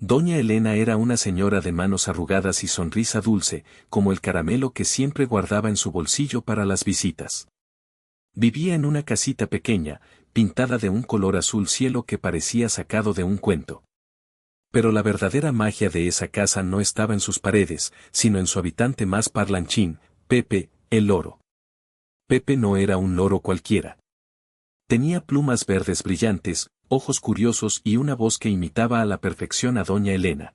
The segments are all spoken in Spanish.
Doña Elena era una señora de manos arrugadas y sonrisa dulce, como el caramelo que siempre guardaba en su bolsillo para las visitas. Vivía en una casita pequeña, pintada de un color azul cielo que parecía sacado de un cuento. Pero la verdadera magia de esa casa no estaba en sus paredes, sino en su habitante más parlanchín, Pepe, el loro. Pepe no era un loro cualquiera. Tenía plumas verdes brillantes, ojos curiosos y una voz que imitaba a la perfección a doña Elena.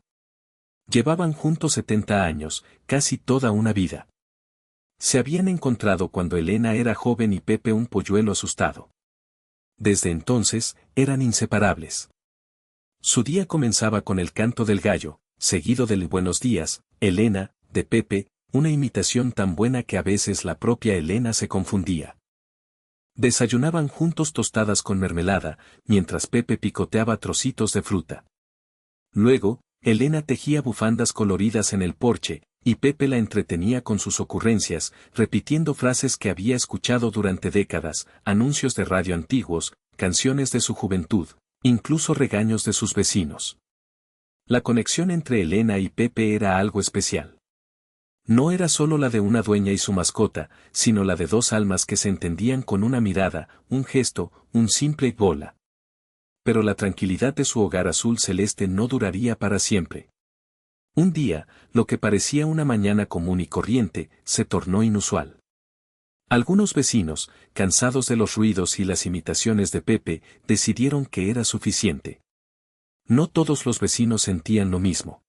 Llevaban juntos 70 años, casi toda una vida. Se habían encontrado cuando Elena era joven y Pepe un polluelo asustado. Desde entonces, eran inseparables. Su día comenzaba con el canto del gallo, seguido del buenos días, Elena, de Pepe, una imitación tan buena que a veces la propia Elena se confundía. Desayunaban juntos tostadas con mermelada, mientras Pepe picoteaba trocitos de fruta. Luego, Elena tejía bufandas coloridas en el porche, y Pepe la entretenía con sus ocurrencias, repitiendo frases que había escuchado durante décadas, anuncios de radio antiguos, canciones de su juventud, incluso regaños de sus vecinos. La conexión entre Elena y Pepe era algo especial. No era solo la de una dueña y su mascota, sino la de dos almas que se entendían con una mirada, un gesto, un simple bola. Pero la tranquilidad de su hogar azul celeste no duraría para siempre. Un día, lo que parecía una mañana común y corriente, se tornó inusual. Algunos vecinos, cansados de los ruidos y las imitaciones de Pepe, decidieron que era suficiente. No todos los vecinos sentían lo mismo.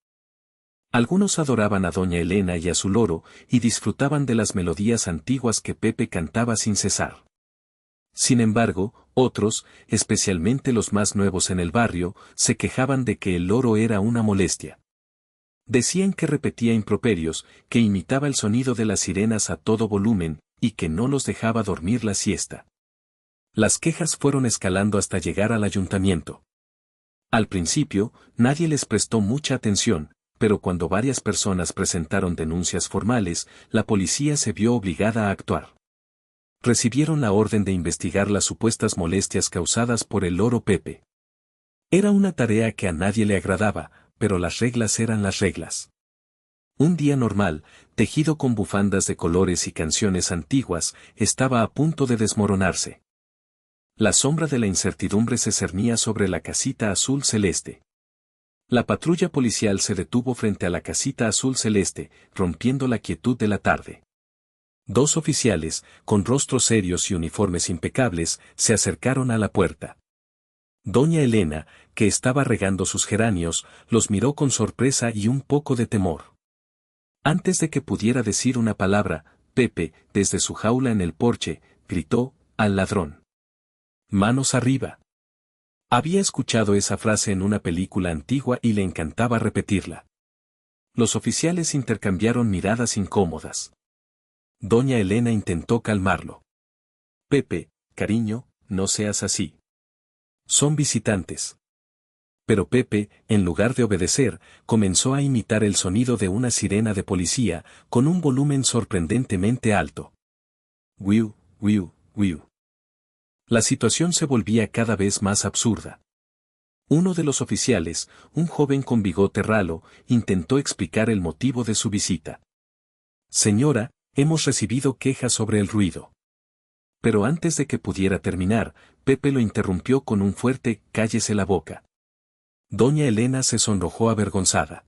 Algunos adoraban a doña Elena y a su loro, y disfrutaban de las melodías antiguas que Pepe cantaba sin cesar. Sin embargo, otros, especialmente los más nuevos en el barrio, se quejaban de que el loro era una molestia. Decían que repetía improperios, que imitaba el sonido de las sirenas a todo volumen, y que no los dejaba dormir la siesta. Las quejas fueron escalando hasta llegar al ayuntamiento. Al principio, nadie les prestó mucha atención, pero cuando varias personas presentaron denuncias formales, la policía se vio obligada a actuar. Recibieron la orden de investigar las supuestas molestias causadas por el loro Pepe. Era una tarea que a nadie le agradaba, pero las reglas eran las reglas. Un día normal, tejido con bufandas de colores y canciones antiguas, estaba a punto de desmoronarse. La sombra de la incertidumbre se cernía sobre la casita azul celeste. La patrulla policial se detuvo frente a la casita azul celeste, rompiendo la quietud de la tarde. Dos oficiales, con rostros serios y uniformes impecables, se acercaron a la puerta. Doña Elena, que estaba regando sus geranios, los miró con sorpresa y un poco de temor. Antes de que pudiera decir una palabra, Pepe, desde su jaula en el porche, gritó, «¡Al ladrón! ¡Manos arriba!». Había escuchado esa frase en una película antigua y le encantaba repetirla. Los oficiales intercambiaron miradas incómodas. Doña Elena intentó calmarlo. «Pepe, cariño, no seas así. Son visitantes». Pero Pepe, en lugar de obedecer, comenzó a imitar el sonido de una sirena de policía, con un volumen sorprendentemente alto. «Wiu, wiu, wiu». La situación se volvía cada vez más absurda. Uno de los oficiales, un joven con bigote ralo, intentó explicar el motivo de su visita. «Señora, hemos recibido quejas sobre el ruido». Pero antes de que pudiera terminar, Pepe lo interrumpió con un fuerte «cállese la boca». Doña Elena se sonrojó avergonzada.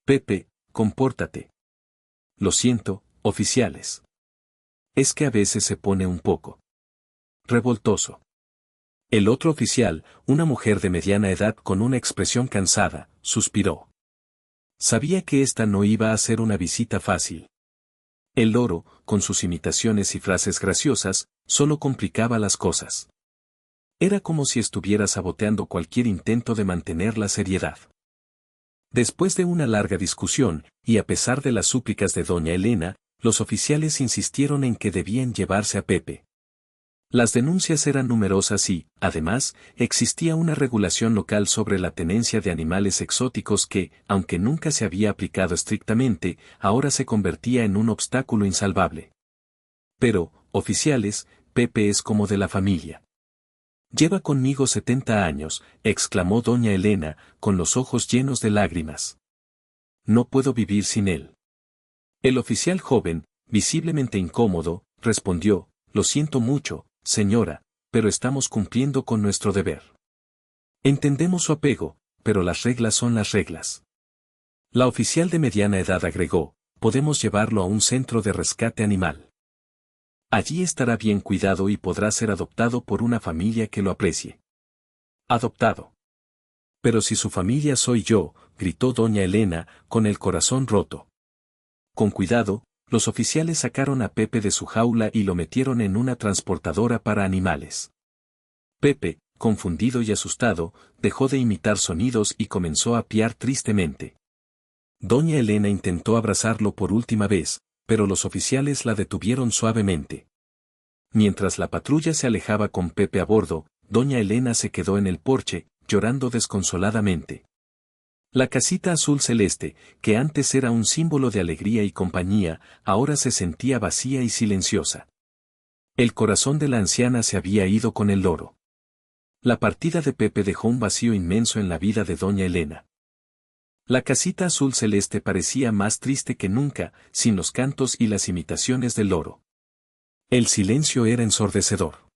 «Pepe, compórtate». «Lo siento, oficiales. Es que a veces se pone un poco revoltoso». El otro oficial, una mujer de mediana edad con una expresión cansada, suspiró. Sabía que esta no iba a ser una visita fácil. El loro, con sus imitaciones y frases graciosas, solo complicaba las cosas. Era como si estuviera saboteando cualquier intento de mantener la seriedad. Después de una larga discusión, y a pesar de las súplicas de doña Elena, los oficiales insistieron en que debían llevarse a Pepe. Las denuncias eran numerosas y, además, existía una regulación local sobre la tenencia de animales exóticos que, aunque nunca se había aplicado estrictamente, ahora se convertía en un obstáculo insalvable. Pero, oficiales, Pepe es como de la familia. Lleva conmigo 70 años, exclamó doña Elena, con los ojos llenos de lágrimas. No puedo vivir sin él. El oficial joven, visiblemente incómodo, respondió, lo siento mucho, señora, pero estamos cumpliendo con nuestro deber. Entendemos su apego, pero las reglas son las reglas. La oficial de mediana edad agregó, podemos llevarlo a un centro de rescate animal. Allí estará bien cuidado y podrá ser adoptado por una familia que lo aprecie. Adoptado. Pero si su familia soy yo, gritó doña Elena, con el corazón roto. Con cuidado, los oficiales sacaron a Pepe de su jaula y lo metieron en una transportadora para animales. Pepe, confundido y asustado, dejó de imitar sonidos y comenzó a piar tristemente. Doña Elena intentó abrazarlo por última vez, pero los oficiales la detuvieron suavemente. Mientras la patrulla se alejaba con Pepe a bordo, doña Elena se quedó en el porche, llorando desconsoladamente. La casita azul celeste, que antes era un símbolo de alegría y compañía, ahora se sentía vacía y silenciosa. El corazón de la anciana se había ido con el loro. La partida de Pepe dejó un vacío inmenso en la vida de doña Elena. La casita azul celeste parecía más triste que nunca, sin los cantos y las imitaciones del loro. El silencio era ensordecedor.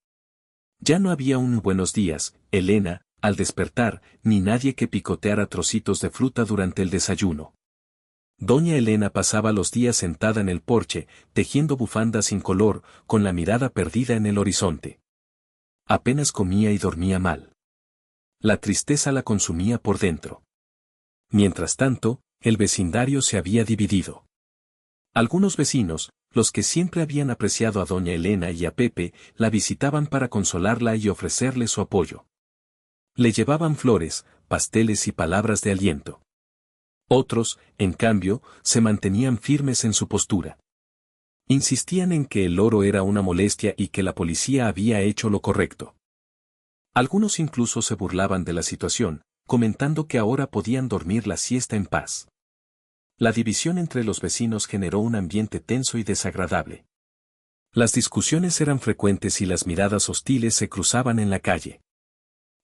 Ya no había un buenos días, Elena, al despertar, ni nadie que picoteara trocitos de fruta durante el desayuno. Doña Elena pasaba los días sentada en el porche, tejiendo bufandas sin color, con la mirada perdida en el horizonte. Apenas comía y dormía mal. La tristeza la consumía por dentro. Mientras tanto, el vecindario se había dividido. Algunos vecinos, los que siempre habían apreciado a doña Elena y a Pepe, la visitaban para consolarla y ofrecerle su apoyo. Le llevaban flores, pasteles y palabras de aliento. Otros, en cambio, se mantenían firmes en su postura. Insistían en que el loro era una molestia y que la policía había hecho lo correcto. Algunos incluso se burlaban de la situación, comentando que ahora podían dormir la siesta en paz. La división entre los vecinos generó un ambiente tenso y desagradable. Las discusiones eran frecuentes y las miradas hostiles se cruzaban en la calle.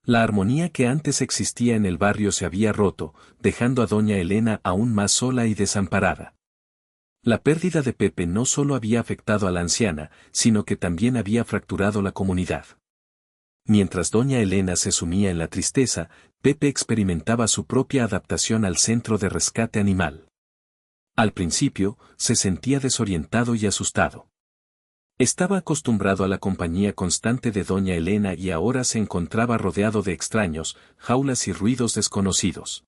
La armonía que antes existía en el barrio se había roto, dejando a doña Elena aún más sola y desamparada. La pérdida de Pepe no solo había afectado a la anciana, sino que también había fracturado la comunidad. Mientras doña Elena se sumía en la tristeza, Pepe experimentaba su propia adaptación al centro de rescate animal. Al principio, se sentía desorientado y asustado. Estaba acostumbrado a la compañía constante de doña Elena y ahora se encontraba rodeado de extraños, jaulas y ruidos desconocidos.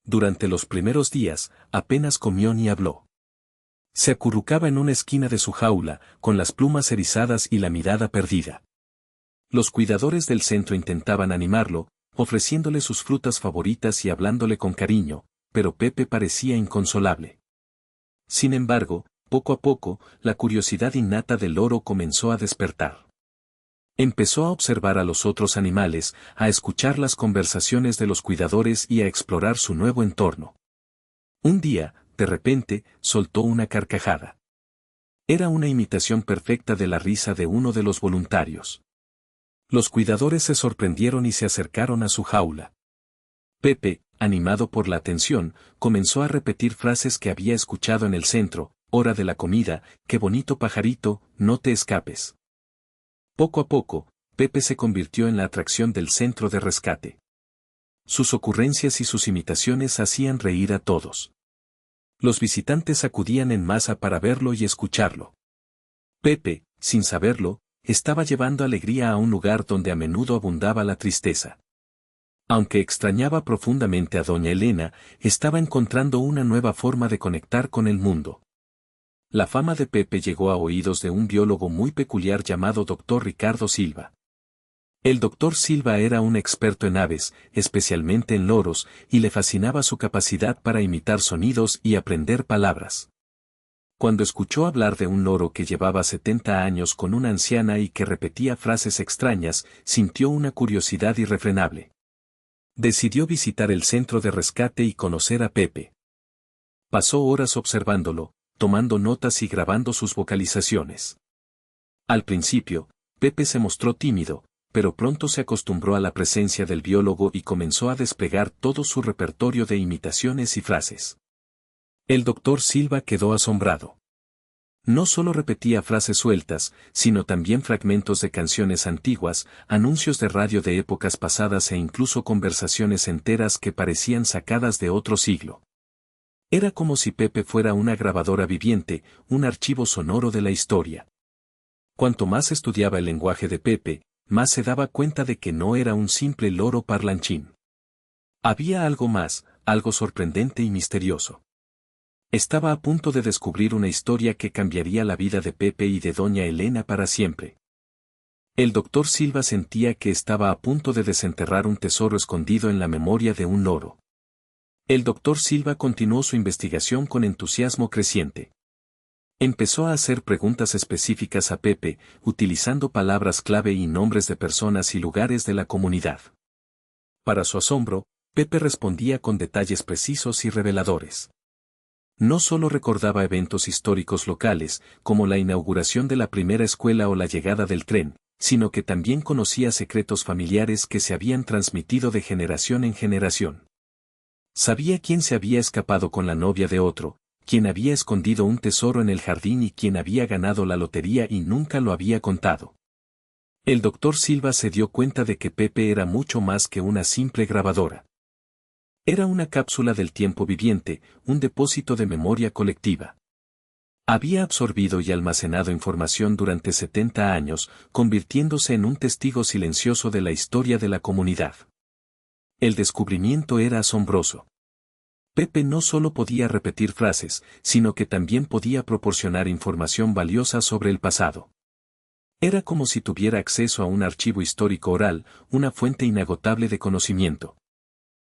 Durante los primeros días, apenas comió ni habló. Se acurrucaba en una esquina de su jaula, con las plumas erizadas y la mirada perdida. Los cuidadores del centro intentaban animarlo, ofreciéndole sus frutas favoritas y hablándole con cariño, pero Pepe parecía inconsolable. Sin embargo, poco a poco, la curiosidad innata del loro comenzó a despertar. Empezó a observar a los otros animales, a escuchar las conversaciones de los cuidadores y a explorar su nuevo entorno. Un día, de repente, soltó una carcajada. Era una imitación perfecta de la risa de uno de los voluntarios. Los cuidadores se sorprendieron y se acercaron a su jaula. Pepe, animado por la atención, comenzó a repetir frases que había escuchado en el centro: hora de la comida, qué bonito pajarito, no te escapes. Poco a poco, Pepe se convirtió en la atracción del centro de rescate. Sus ocurrencias y sus imitaciones hacían reír a todos. Los visitantes acudían en masa para verlo y escucharlo. Pepe, sin saberlo, estaba llevando alegría a un lugar donde a menudo abundaba la tristeza. Aunque extrañaba profundamente a doña Elena, estaba encontrando una nueva forma de conectar con el mundo. La fama de Pepe llegó a oídos de un biólogo muy peculiar llamado Dr. Ricardo Silva. El Dr. Silva era un experto en aves, especialmente en loros, y le fascinaba su capacidad para imitar sonidos y aprender palabras. Cuando escuchó hablar de un loro que llevaba 70 años con una anciana y que repetía frases extrañas, sintió una curiosidad irrefrenable. Decidió visitar el centro de rescate y conocer a Pepe. Pasó horas observándolo, tomando notas y grabando sus vocalizaciones. Al principio, Pepe se mostró tímido, pero pronto se acostumbró a la presencia del biólogo y comenzó a desplegar todo su repertorio de imitaciones y frases. El doctor Silva quedó asombrado. No solo repetía frases sueltas, sino también fragmentos de canciones antiguas, anuncios de radio de épocas pasadas e incluso conversaciones enteras que parecían sacadas de otro siglo. Era como si Pepe fuera una grabadora viviente, un archivo sonoro de la historia. Cuanto más estudiaba el lenguaje de Pepe, más se daba cuenta de que no era un simple loro parlanchín. Había algo más, algo sorprendente y misterioso. Estaba a punto de descubrir una historia que cambiaría la vida de Pepe y de doña Elena para siempre. El doctor Silva sentía que estaba a punto de desenterrar un tesoro escondido en la memoria de un loro. El doctor Silva continuó su investigación con entusiasmo creciente. Empezó a hacer preguntas específicas a Pepe, utilizando palabras clave y nombres de personas y lugares de la comunidad. Para su asombro, Pepe respondía con detalles precisos y reveladores. No solo recordaba eventos históricos locales, como la inauguración de la primera escuela o la llegada del tren, sino que también conocía secretos familiares que se habían transmitido de generación en generación. Sabía quién se había escapado con la novia de otro, quién había escondido un tesoro en el jardín y quién había ganado la lotería y nunca lo había contado. El doctor Silva se dio cuenta de que Pepe era mucho más que una simple grabadora. Era una cápsula del tiempo viviente, un depósito de memoria colectiva. Había absorbido y almacenado información durante 70 años, convirtiéndose en un testigo silencioso de la historia de la comunidad. El descubrimiento era asombroso. Pepe no solo podía repetir frases, sino que también podía proporcionar información valiosa sobre el pasado. Era como si tuviera acceso a un archivo histórico oral, una fuente inagotable de conocimiento.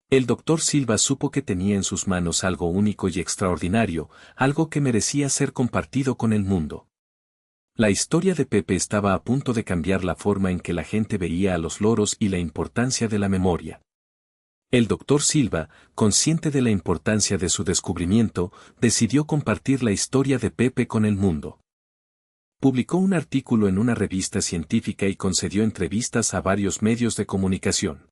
El doctor Silva supo que tenía en sus manos algo único y extraordinario, algo que merecía ser compartido con el mundo. La historia de Pepe estaba a punto de cambiar la forma en que la gente veía a los loros y la importancia de la memoria. El doctor Silva, consciente de la importancia de su descubrimiento, decidió compartir la historia de Pepe con el mundo. Publicó un artículo en una revista científica y concedió entrevistas a varios medios de comunicación.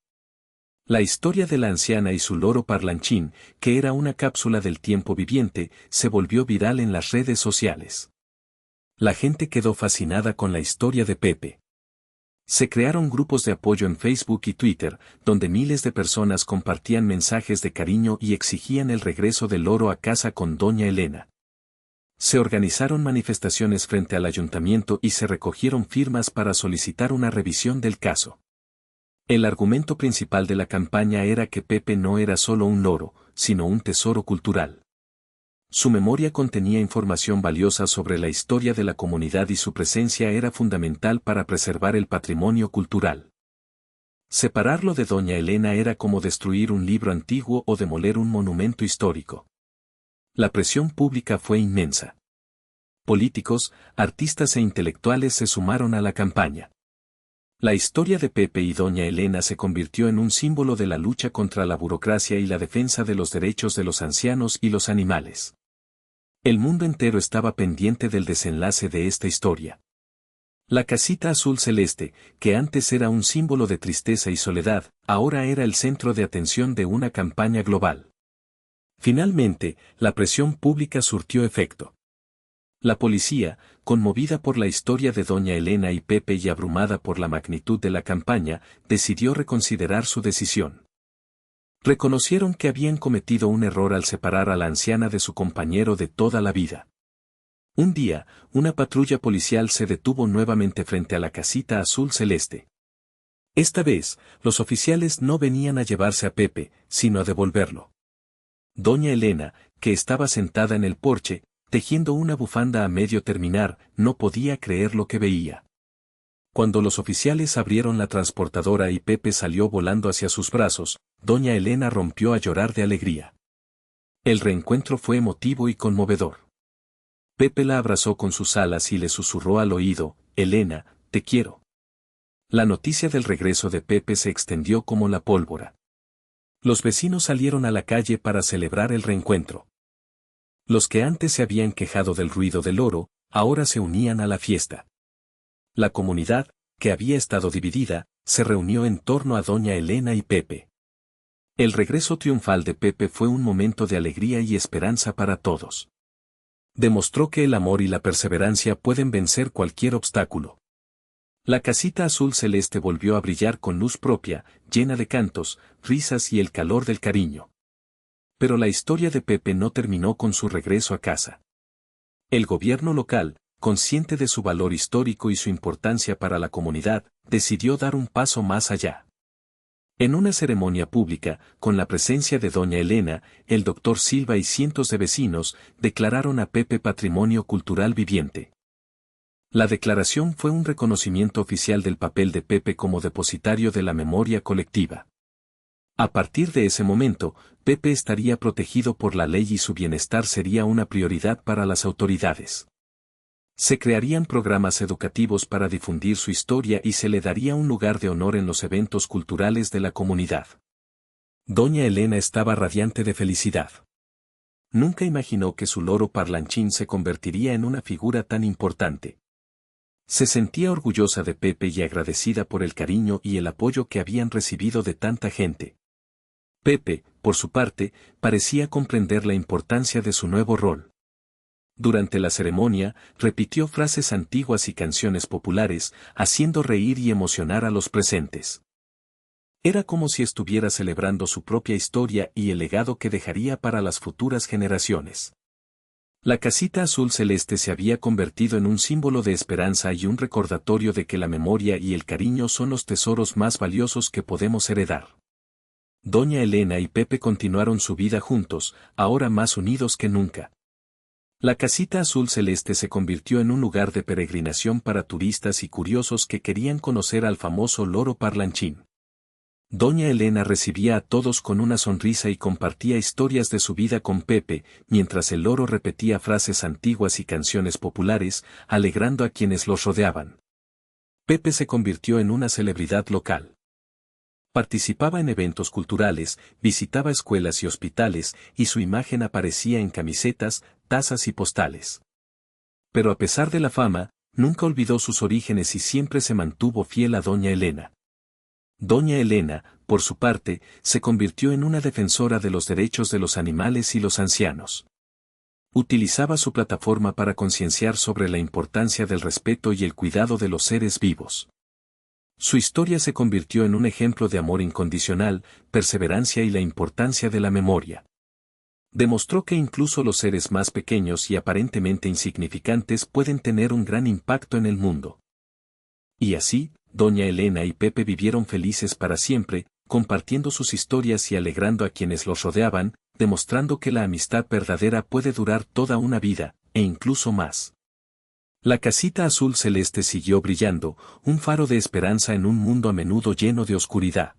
La historia de la anciana y su loro parlanchín, que era una cápsula del tiempo viviente, se volvió viral en las redes sociales. La gente quedó fascinada con la historia de Pepe. Se crearon grupos de apoyo en Facebook y Twitter, donde miles de personas compartían mensajes de cariño y exigían el regreso del loro a casa con doña Elena. Se organizaron manifestaciones frente al ayuntamiento y se recogieron firmas para solicitar una revisión del caso. El argumento principal de la campaña era que Pepe no era solo un loro, sino un tesoro cultural. Su memoria contenía información valiosa sobre la historia de la comunidad y su presencia era fundamental para preservar el patrimonio cultural. Separarlo de doña Elena era como destruir un libro antiguo o demoler un monumento histórico. La presión pública fue inmensa. Políticos, artistas e intelectuales se sumaron a la campaña. La historia de Pepe y doña Elena se convirtió en un símbolo de la lucha contra la burocracia y la defensa de los derechos de los ancianos y los animales. El mundo entero estaba pendiente del desenlace de esta historia. La casita azul celeste, que antes era un símbolo de tristeza y soledad, ahora era el centro de atención de una campaña global. Finalmente, la presión pública surtió efecto. La policía, conmovida por la historia de doña Elena y Pepe y abrumada por la magnitud de la campaña, decidió reconsiderar su decisión. Reconocieron que habían cometido un error al separar a la anciana de su compañero de toda la vida. Un día, una patrulla policial se detuvo nuevamente frente a la casita azul celeste. Esta vez, los oficiales no venían a llevarse a Pepe, sino a devolverlo. Doña Elena, que estaba sentada en el porche, tejiendo una bufanda a medio terminar, no podía creer lo que veía. Cuando los oficiales abrieron la transportadora y Pepe salió volando hacia sus brazos, doña Elena rompió a llorar de alegría. El reencuentro fue emotivo y conmovedor. Pepe la abrazó con sus alas y le susurró al oído, «Elena, te quiero». La noticia del regreso de Pepe se extendió como la pólvora. Los vecinos salieron a la calle para celebrar el reencuentro. Los que antes se habían quejado del ruido del loro, ahora se unían a la fiesta. La comunidad, que había estado dividida, se reunió en torno a doña Elena y Pepe. El regreso triunfal de Pepe fue un momento de alegría y esperanza para todos. Demostró que el amor y la perseverancia pueden vencer cualquier obstáculo. La casita azul celeste volvió a brillar con luz propia, llena de cantos, risas y el calor del cariño. Pero la historia de Pepe no terminó con su regreso a casa. El gobierno local, consciente de su valor histórico y su importancia para la comunidad, decidió dar un paso más allá. En una ceremonia pública, con la presencia de doña Elena, el doctor Silva y cientos de vecinos, declararon a Pepe Patrimonio Cultural Viviente. La declaración fue un reconocimiento oficial del papel de Pepe como depositario de la memoria colectiva. A partir de ese momento, Pepe estaría protegido por la ley y su bienestar sería una prioridad para las autoridades. Se crearían programas educativos para difundir su historia y se le daría un lugar de honor en los eventos culturales de la comunidad. Doña Elena estaba radiante de felicidad. Nunca imaginó que su loro parlanchín se convertiría en una figura tan importante. Se sentía orgullosa de Pepe y agradecida por el cariño y el apoyo que habían recibido de tanta gente. Pepe, por su parte, parecía comprender la importancia de su nuevo rol. Durante la ceremonia, repitió frases antiguas y canciones populares, haciendo reír y emocionar a los presentes. Era como si estuviera celebrando su propia historia y el legado que dejaría para las futuras generaciones. La casita azul celeste se había convertido en un símbolo de esperanza y un recordatorio de que la memoria y el cariño son los tesoros más valiosos que podemos heredar. Doña Elena y Pepe continuaron su vida juntos, ahora más unidos que nunca. La casita azul celeste se convirtió en un lugar de peregrinación para turistas y curiosos que querían conocer al famoso loro parlanchín. Doña Elena recibía a todos con una sonrisa y compartía historias de su vida con Pepe, mientras el loro repetía frases antiguas y canciones populares, alegrando a quienes los rodeaban. Pepe se convirtió en una celebridad local. Participaba en eventos culturales, visitaba escuelas y hospitales, y su imagen aparecía en camisetas, tazas y postales. Pero a pesar de la fama, nunca olvidó sus orígenes y siempre se mantuvo fiel a doña Elena. Doña Elena, por su parte, se convirtió en una defensora de los derechos de los animales y los ancianos. Utilizaba su plataforma para concienciar sobre la importancia del respeto y el cuidado de los seres vivos. Su historia se convirtió en un ejemplo de amor incondicional, perseverancia y la importancia de la memoria. Demostró que incluso los seres más pequeños y aparentemente insignificantes pueden tener un gran impacto en el mundo. Y así, doña Elena y Pepe vivieron felices para siempre, compartiendo sus historias y alegrando a quienes los rodeaban, demostrando que la amistad verdadera puede durar toda una vida, e incluso más. La casita azul celeste siguió brillando, un faro de esperanza en un mundo a menudo lleno de oscuridad.